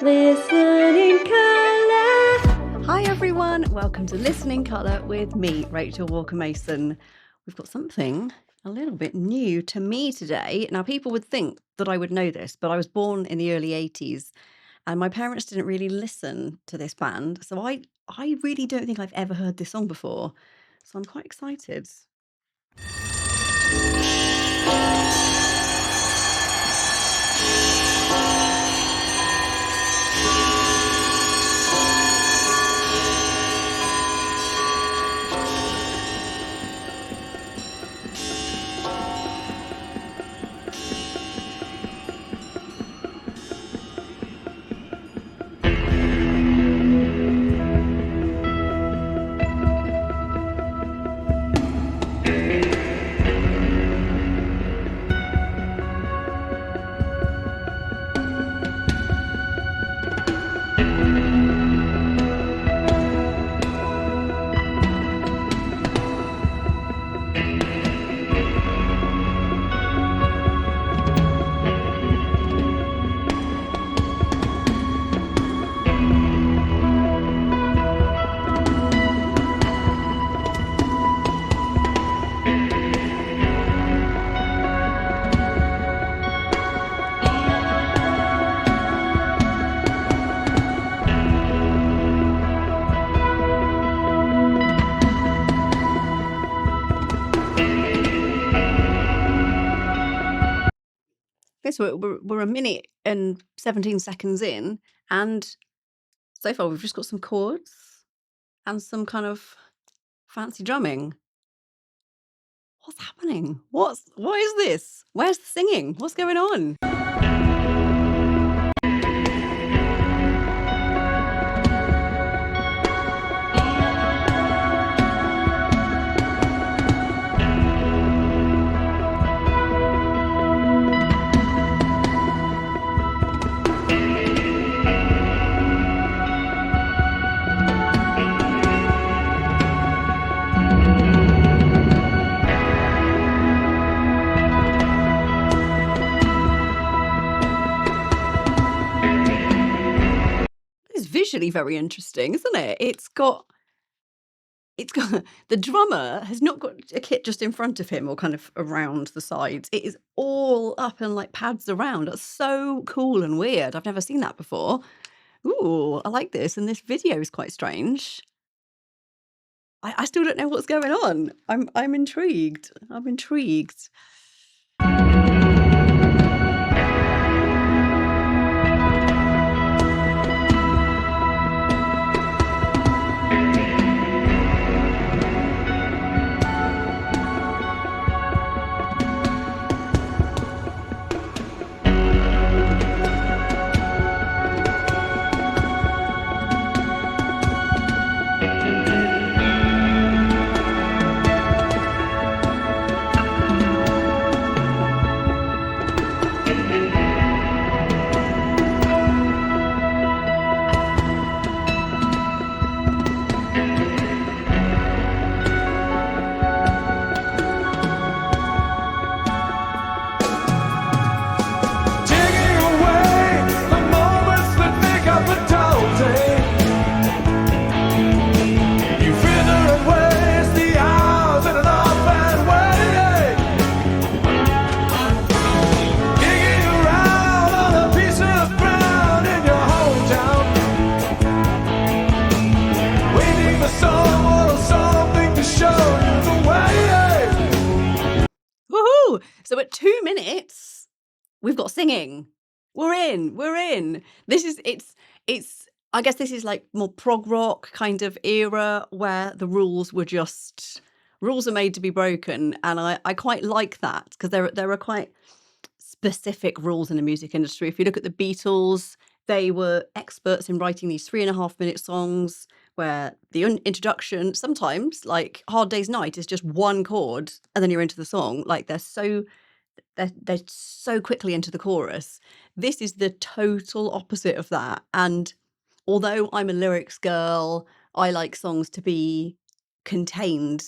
Listening Colour. Hi everyone, welcome to Listening Colour with me, Rachel Walker-Mason. We've got something a little bit new to me today. Now, people would think that I would know this, but I was born in the early 80s and my parents didn't really listen to this band. So I really don't think I've ever heard this song before. So I'm quite excited. So we're a minute and 17 seconds in, and so far we've just got some chords and some kind of fancy drumming. What's happening? What is this? Where's the singing? What's going on? It's visually very interesting, isn't it? It's got the drummer has not got a kit just in front of him or kind of around the sides. It is all up and like pads around. That's so cool and weird. I've never seen that before. Ooh, I like this. And this video is quite strange. I still don't know what's going on. I'm intrigued. I'm intrigued. So at 2 minutes, we've got singing. We're in. I guess this is like more prog rock kind of era where the rules are made to be broken. And I quite like that because there are quite specific rules in the music industry. If you look at the Beatles, they were experts in writing these 3.5-minute songs where the introduction, sometimes like Hard Day's Night, is just one chord and then you're into the song. Like they're so quickly into the chorus. This is the total opposite of that. And although I'm a lyrics girl, I like songs to be contained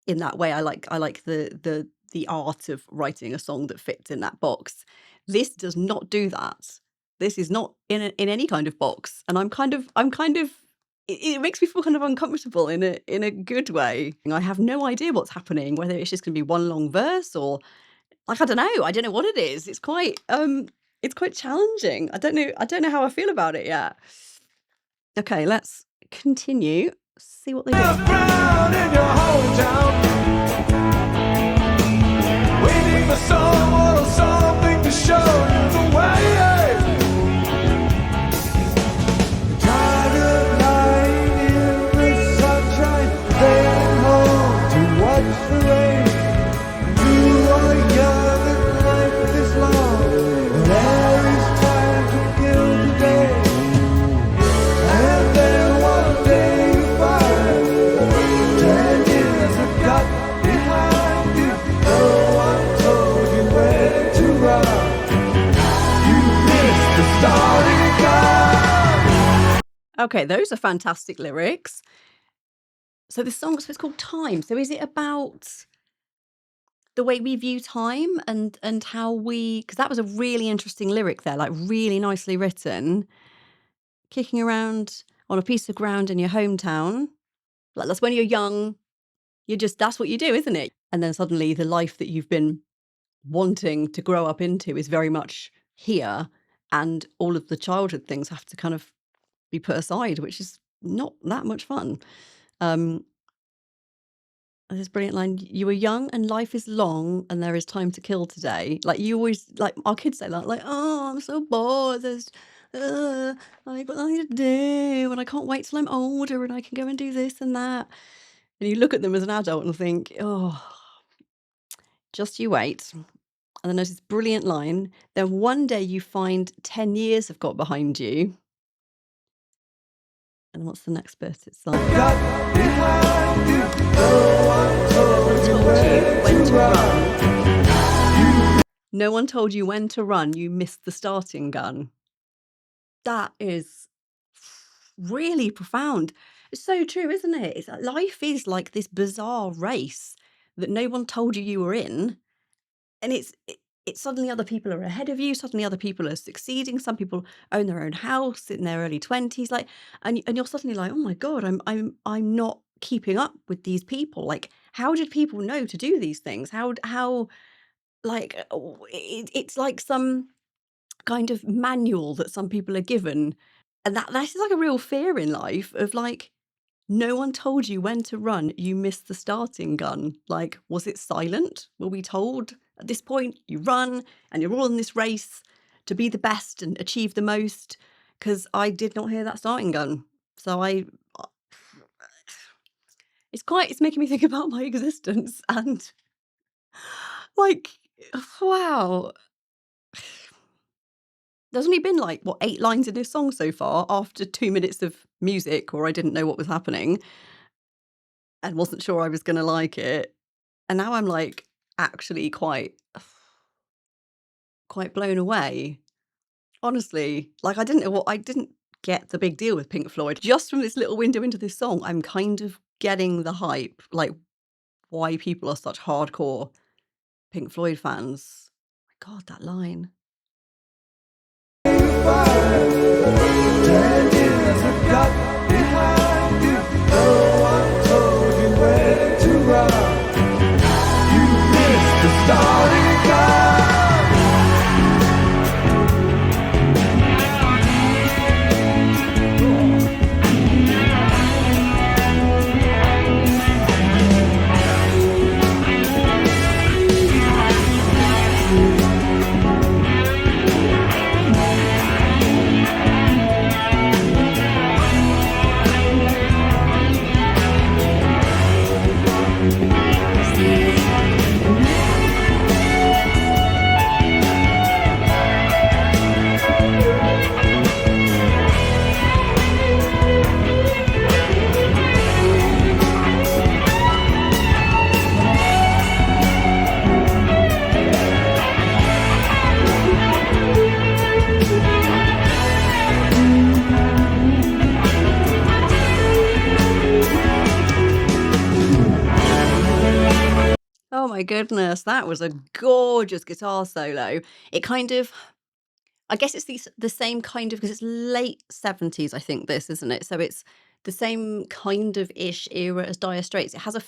in that way. I like the art of writing a song that fits in that box. This does not do that. This is not in any kind of box, and I'm kind of it makes me feel kind of uncomfortable in a good way. I have no idea what's happening, whether it's just going to be one long verse or like I don't know what it is. It's quite challenging. I don't know how I feel about it yet. Okay, let's continue. See what they do. Around in your hometown, waiting for someone or something to show you the way. Tired of lying in the sunshine, staying home to watch the rain. You are young and life is long, and there is time to kill the day. And then one day you find 10 years have got behind you. No one told you where to run. You missed the starting gun. Okay, those are fantastic lyrics. So the song, so it's called Time. So is it about the way we view time and how we, because that was a really interesting lyric there, like really nicely written. Kicking around on a piece of ground in your hometown. Like that's when you're young, that's what you do, isn't it? And then suddenly the life that you've been wanting to grow up into is very much here. And all of the childhood things have to kind of be put aside, which is not that much fun. This brilliant line, you were young and life is long and there is time to kill today. Like you always, like our kids say that, like, oh, I'm so bored. I've got nothing to do and I can't wait till I'm older and I can go and do this and that. And you look at them as an adult and think, oh, just you wait. And then there's this brilliant line, then one day you find 10 years have got behind you. And what's the next bit? It's like, Got behind you. No one told you when to run. no one told you when to run. You missed the starting gun. That is really profound. It's so true, isn't it? It's like life is like this bizarre race that no one told you were in. And it's suddenly other people are ahead of you. Suddenly other people are succeeding. Some people own their own house in their early 20s. Like, and you're suddenly like, oh my God, I'm not keeping up with these people. Like, how did people know to do these things? How like it's like some kind of manual that some people are given. And that is like a real fear in life of like, no one told you when to run. You missed the starting gun. Like, was it silent? Were we told at this point you run and you're all in this race to be the best and achieve the most? Because I did not hear that starting gun. So it's making me think about my existence and like, wow. There's only been like, 8 lines in this song so far after 2 minutes of music, or I didn't know what was happening and wasn't sure I was going to like it. And now I'm like actually quite blown away. Honestly, like I didn't get the big deal with Pink Floyd. Just from this little window into this song, I'm kind of getting the hype, like why people are such hardcore Pink Floyd fans. My God, that line. 10 years have got behind you. No one told you where to run. You missed the starting gun. Oh my goodness, that was a gorgeous guitar solo. It kind of, I guess it's the same kind of, because it's late 70s, I think this, isn't it? So it's the same kind of ish era as Dire Straits. It has a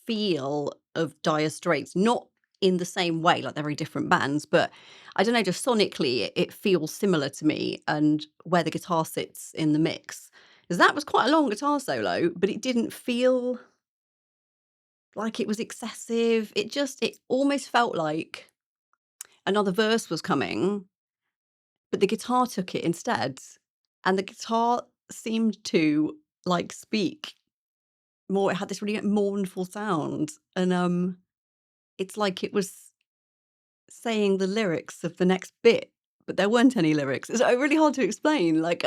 feel of Dire Straits, not in the same way, like they're very different bands, but I don't know, just sonically, it feels similar to me, and where the guitar sits in the mix. Because that was quite a long guitar solo, but it didn't feel like it was excessive. It almost felt like another verse was coming, but the guitar took it instead, and the guitar seemed to, like, speak more. It had this really mournful sound, and, it's like it was saying the lyrics of the next bit, but there weren't any lyrics. It's, really hard to explain, like,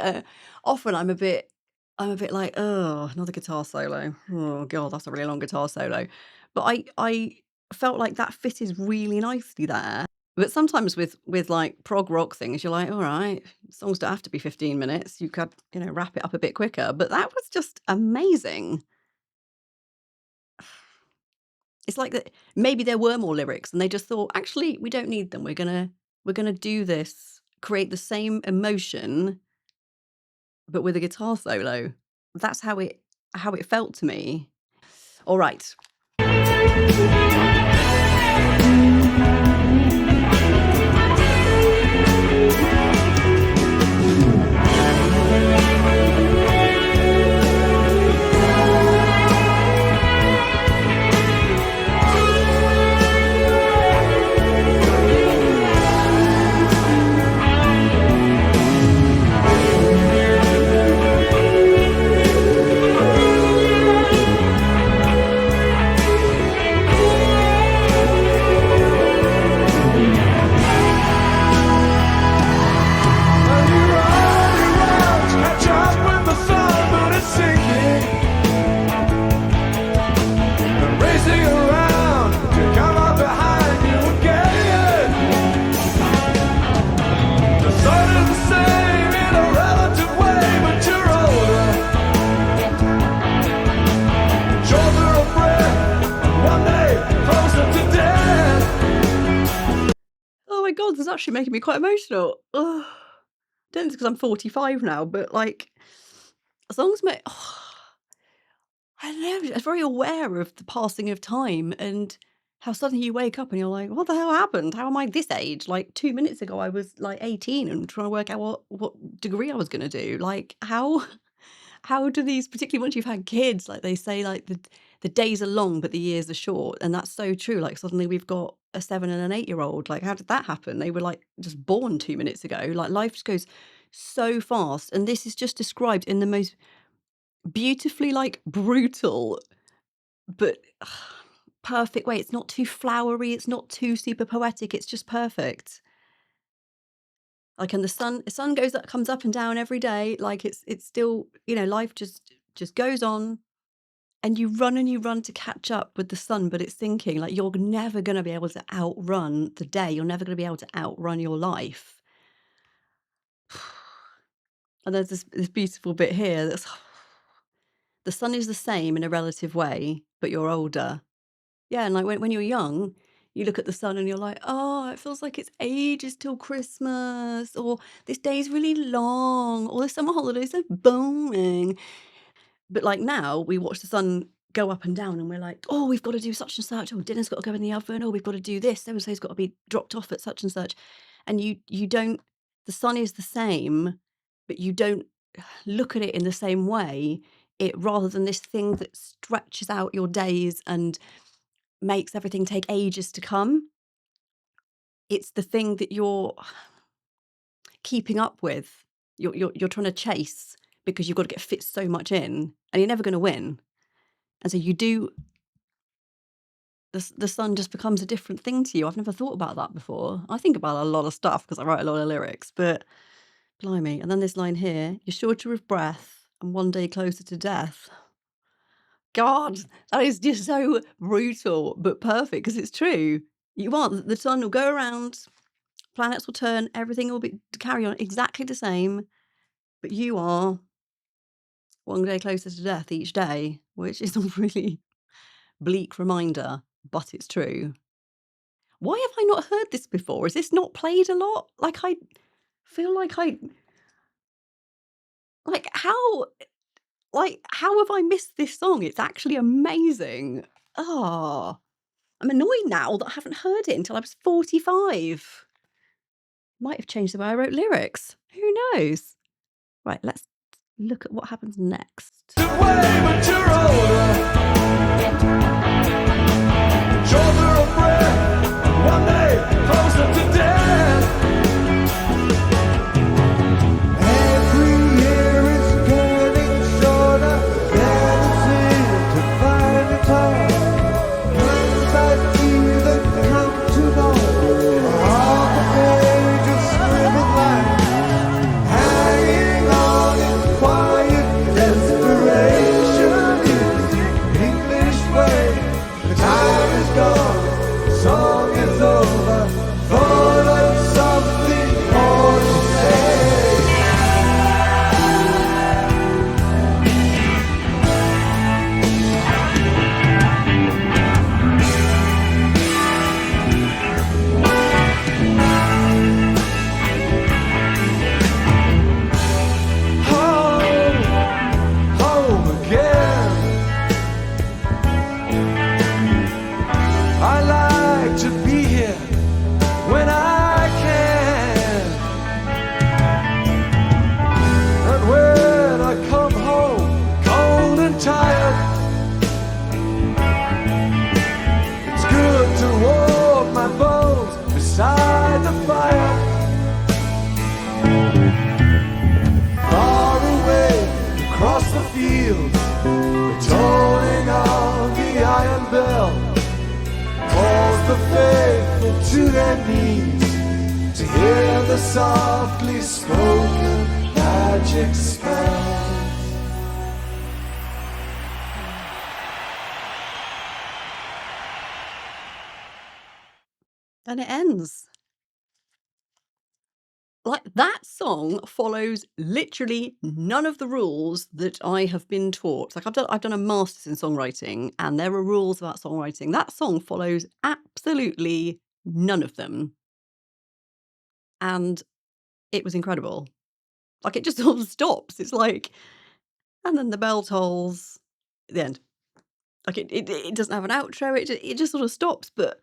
often I'm a bit like, oh, another guitar solo. Oh god, that's a really long guitar solo." But I felt like that fitted really nicely there. But sometimes with, like, prog rock things, you're like, "Alright, songs don't have to be 15 minutes. You could, wrap it up a bit quicker." But that was just amazing. It's like that maybe there were more lyrics and they just thought, "Actually, we don't need them. We're gonna do this, create the same emotion, but with a guitar solo." That's how it felt to me. All right. Catch up with the sun, but it's sinking. And racing around to come up behind you again. The sun is the same in a relative way, but you're older. Shorter of breath, one day closer to death. Oh my god, this is actually making me quite emotional. Ugh. Don't know if it's 'cause I'm 45 now, but, like, songs make I don't know, I'm very aware of the passing of time and how suddenly you wake up and you're like, "What the hell happened? How am I this age? Like, 2 minutes ago, I was, like, 18 and trying to work out what degree I was gonna do." Like, how how do these, particularly once you've had kids, like, they say, like, the days are long, but the years are short, and that's so true. Like, suddenly we've got a 7 and an 8-year-old. Like, how did that happen? They were, like, just born 2 minutes ago. Like, life just goes so fast, and this is just described in the most beautifully, like, brutal but perfect way. It's not too flowery, it's not too super poetic, it's just perfect. Like, and the sun goes up, comes up and down every day. Like, it's still, life just goes on, and you run to catch up with the sun, but it's sinking. Like, you're never gonna be able to outrun the day. You're never gonna be able to outrun your life. And there's this beautiful bit here that's the sun is the same in a relative way, but you're older. Yeah, and, like, when you're young, you look at the sun and you're like, "Oh, it feels like it's ages till Christmas," or "This day's really long," or "The summer holidays are boring." But, like, now we watch the sun go up and down and we're like, "Oh, we've gotta do such and such. Oh, dinner's gotta go in the oven. Oh, we've gotta do this. So and so's gotta be dropped off at such and such." And you don't the sun is the same, but you don't look at it in the same way. It rather than this thing that stretches out your days and makes everything take ages to come, it's the thing that you're keeping up with. You're trying to chase because you've got to get fit so much in, and you're never gonna win. And so you do the sun just becomes a different thing to you. I've never thought about that before. I think about a lot of stuff because I write a lot of lyrics, but blimey. And then this line here, "You're shorter of breath and one day closer to death." God, that is just so brutal, but perfect because it's true. You are. The sun will go around, planets will turn, everything will be carry on exactly the same, but you are one day closer to death each day, which is a really bleak reminder, but it's true. Why have I not heard this before? Is this not played a lot? Like, feel like how how have I missed this song? It's actually amazing. Oh, I'm annoyed now that I haven't heard it until I was 45. Might have changed the way I wrote lyrics. Who knows? Right, let's look at what happens next. Way, but you're older. Shorter of breath. One day closer to death. Every year is getting shorter. Then it's easy to find a time. Things that either come to know. Half a page of scribbled lines. Hanging on in quiet desperation is the English way. The time is gone, the song is over. Thought of something more to say. Home, home again. I like to be here when I can. And when I come home cold and tired, it's good to warm my bones beside the fire. Far away across the fields, the tolling of the iron bell calls the faithful to their knees to hear the softly spoken magic spell. And it ends. Like, that song follows literally none of the rules that I have been taught. Like, I've done a master's in songwriting, and there are rules about songwriting. That song follows absolutely none of them, and it was incredible. Like, it just sort of stops. It's like, and then the bell tolls, the end. Like, it doesn't have an outro. It just sort of stops, but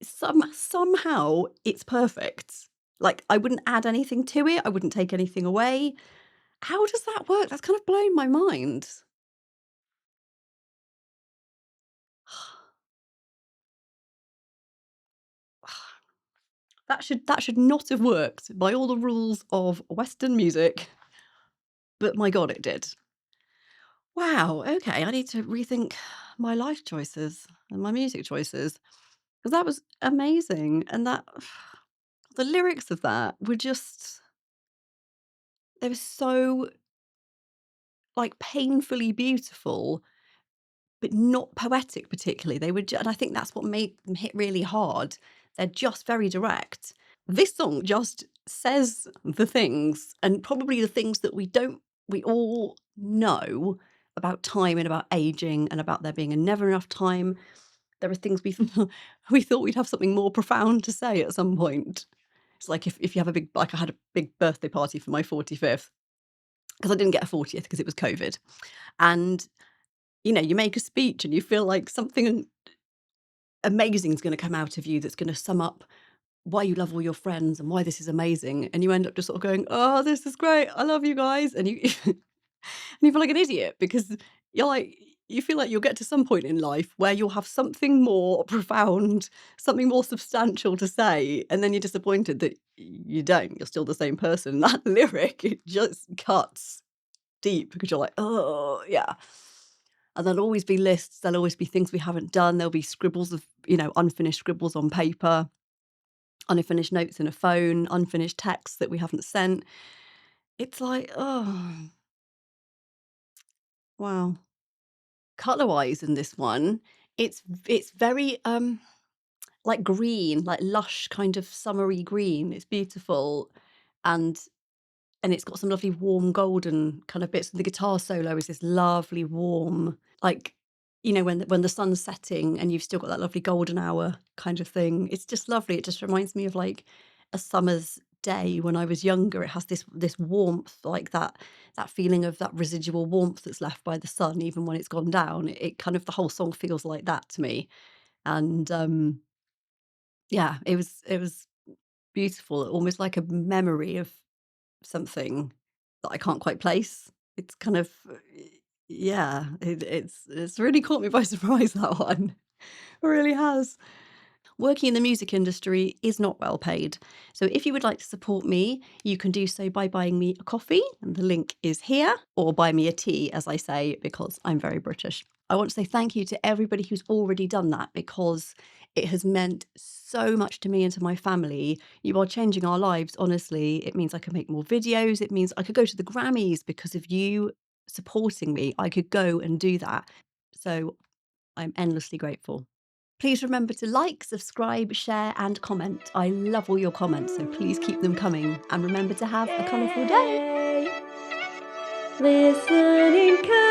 somehow it's perfect. Like, I wouldn't add anything to it. I wouldn't take anything away. How does that work? That's kind of blown my mind. That should not have worked by all the rules of Western music, but my God, it did. Wow, okay, I need to rethink my life choices and my music choices, because that was amazing, and that the lyrics of that were just they were so, like, painfully beautiful, but not poetic particularly. They were and I think that's what made them hit really hard. They're just very direct. This song just says the things, and probably the things that we all know about time and about aging and about there being a never enough time. There are things we thought we'd have something more profound to say at some point. It's like if you have a big, like, I had a big birthday party for my 45th, because I didn't get a 40th because it was COVID. And, you make a speech and you feel like something amazing is going to come out of you that's going to sum up why you love all your friends and why this is amazing. And you end up just sort of going, "Oh, this is great. I love you guys." And you and you feel like an idiot because you're like, you feel like you'll get to some point in life where you'll have something more profound, something more substantial to say, and then you're disappointed that you don't. You're still the same person. That lyric, it just cuts deep because you're like, "Oh, yeah." And there'll always be lists, there'll always be things we haven't done, there'll be scribbles of, unfinished scribbles on paper, unfinished notes in a phone, unfinished texts that we haven't sent. It's like, oh, wow. Colour-wise in this one, it's very, like green, like lush kind of summery green. It's beautiful, and it's got some lovely warm golden kind of bits. And the guitar solo is this lovely warm, like, when the sun's setting and you've still got that lovely golden hour kind of thing. It's just lovely. It just reminds me of like a summer's day when I was younger. It has this warmth, like that feeling of that residual warmth that's left by the sun, even when it's gone down. It kind of, the whole song feels like that to me. And yeah, it was beautiful, almost like a memory of something that I can't quite place. It's kind of yeah, it's really caught me by surprise, that one. It really has. Working in the music industry is not well paid. So if you would like to support me, you can do so by buying me a coffee, and the link is here, or buy me a tea, as I say, because I'm very British. I want to say thank you to everybody who's already done that, because it has meant so much to me and to my family. You are changing our lives, honestly. It means I can make more videos. It means I could go to the Grammys because of you supporting me. I could go and do that. So I'm endlessly grateful. Please remember to like, subscribe, share, and comment. I love all your comments, so please keep them coming. And remember to have a colourful day. Listening.